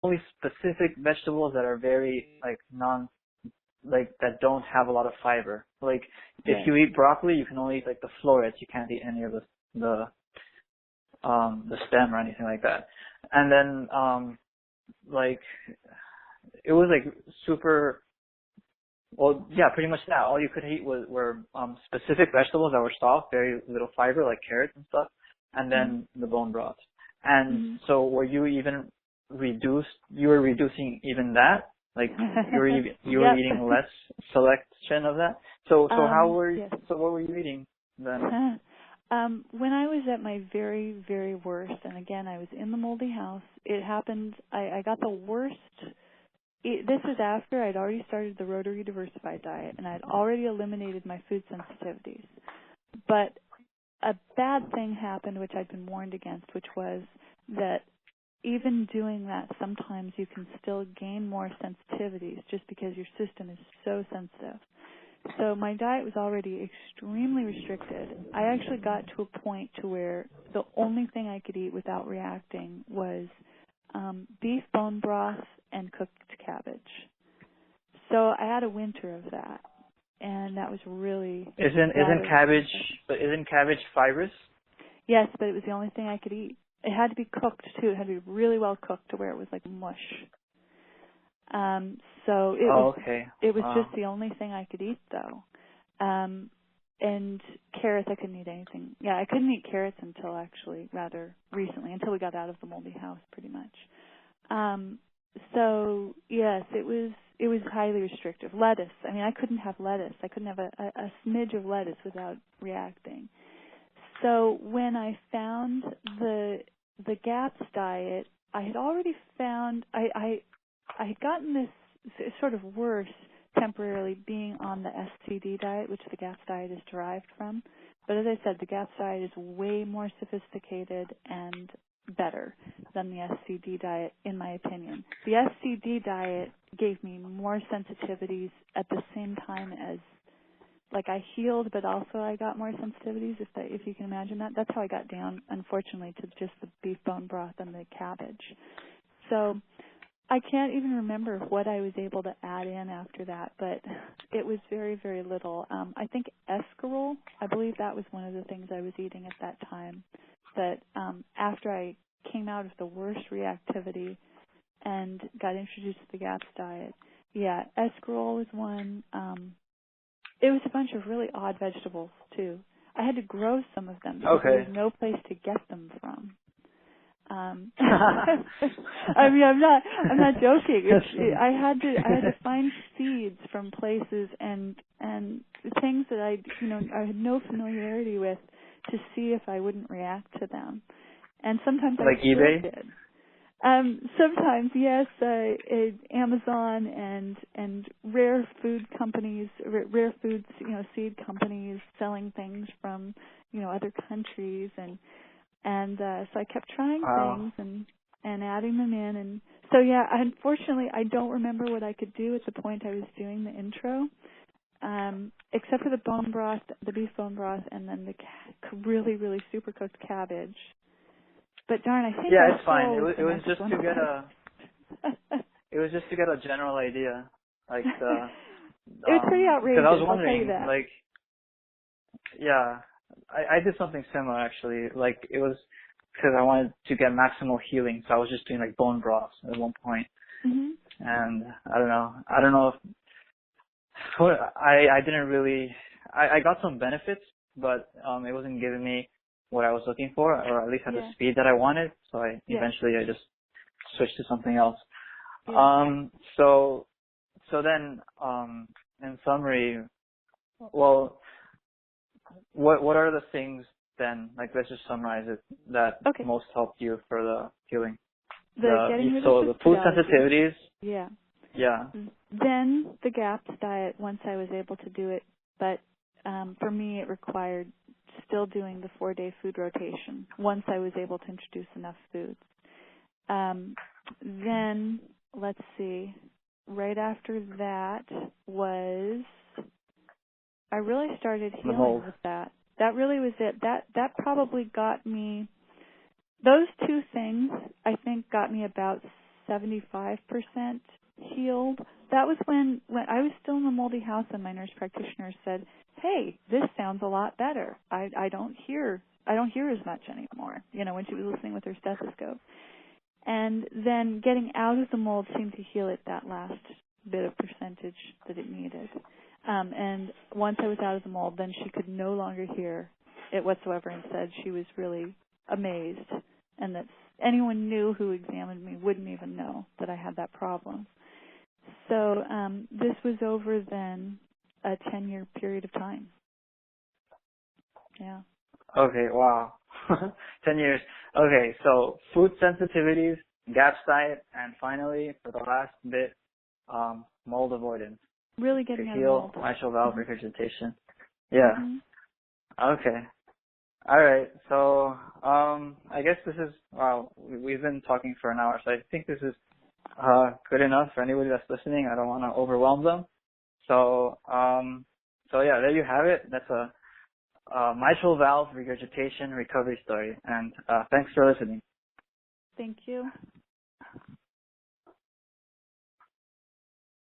only specific vegetables that are very that don't have a lot of fiber. Like if you eat broccoli, you can only eat like the florets. You can't eat any of the stem or anything like that. And then it was like super. Well, yeah, pretty much that. All you could eat were specific vegetables that were soft, very little fiber, like carrots and stuff, and then the bone broth. And so were you even you were reducing even that? Like you were eating less selection of that? So what were you eating then? When I was at my very, very worst, and again, I was in the moldy house, it happened, I got the worst. This was after I'd already started the Rotary Diversified diet, and I'd already eliminated my food sensitivities. But a bad thing happened, which I'd been warned against, which was that even doing that, sometimes you can still gain more sensitivities just because your system is so sensitive. So my diet was already extremely restricted. I actually got to a point to where the only thing I could eat without reacting was beef bone broth and cooked cabbage. So I had a winter of that, and that was really isn't cabbage fibrous? Yes, but it was the only thing I could eat. It had to be cooked too. It had to be really well cooked to where it was like mush. So it was just the only thing I could eat though. And carrots, I couldn't eat anything. Yeah, I couldn't eat carrots until actually rather recently, until we got out of the moldy house pretty much. So yes, it was highly restrictive. Lettuce, I mean, I couldn't have lettuce. I couldn't have a smidge of lettuce without reacting. So when I found the GAPS diet, I had already found I had gotten this sort of worse temporarily being on the SCD diet, which the GAPS diet is derived from. But as I said, the GAPS diet is way more sophisticated and better than the SCD diet, in my opinion. The SCD diet gave me more sensitivities at the same time as, like, I healed, but also I got more sensitivities, if you can imagine that. That's how I got down, unfortunately, to just the beef bone broth and the cabbage. So I can't even remember what I was able to add in after that, but it was very, very little. I think escarole, I believe that was one of the things I was eating at that time. But after I came out of the worst reactivity and got introduced to the GAPS diet, yeah, escarole was one. It was a bunch of really odd vegetables, too. I had to grow some of them because there was no place to get them from. I mean, I'm not joking. I had to find seeds from places and things that I had no familiarity with to see if I wouldn't react to them. And sometimes like I still eBay did. Sometimes, yes, Amazon and rare food companies, rare foods, seed companies selling things from, other countries, and so I kept trying things and adding them in, and so yeah, unfortunately, I don't remember what I could do at the point I was doing the intro, except for the bone broth, the beef bone broth, and then the really, really super cooked cabbage. But darn, I think it's fine. It was just to get it was just to get a general idea, like the. It was pretty outrageous. Because I was wondering, I'll tell you that. I did something similar actually. Like it was because I wanted to get maximal healing, so I was just doing like bone broths at one point. Mm-hmm. And I don't know if I didn't really. I got some benefits, but it wasn't giving me what I was looking for, or at least at the speed that I wanted. So eventually I just switched to something else. Yeah. So then, in summary, well, what are the things then? Like, let's just summarize it that most helped you for the healing. The food sensitivities. Yeah. Yeah. Then the GAPS diet. Once I was able to do it, but for me it required still doing the 4-day food rotation once I was able to introduce enough foods. Then, let's see, right after that was, I really started healing with that. That really was it. That probably got me, those two things I think got me about 75% healed. That was when I was still in the moldy house and my nurse practitioner said, "Hey, this sounds a lot better. I don't hear as much anymore," when she was listening with her stethoscope. And then getting out of the mold seemed to heal it that last bit of percentage that it needed. And once I was out of the mold, then she could no longer hear it whatsoever and said she was really amazed and that anyone new who examined me wouldn't even know that I had that problem. So this was over then a 10-year period of time. Yeah. Okay, wow. 10 years. Okay, so food sensitivities, GAPS diet, and finally, for the last bit, mold avoidance. Really getting to out of heal mold. mitral valve regurgitation. Yeah. Mm-hmm. Okay. All right. So, I guess this is, we've been talking for an hour, so I think this is good enough for anybody that's listening. I don't want to overwhelm them. So yeah, there you have it. That's a mitral valve regurgitation recovery story. And thanks for listening. Thank you.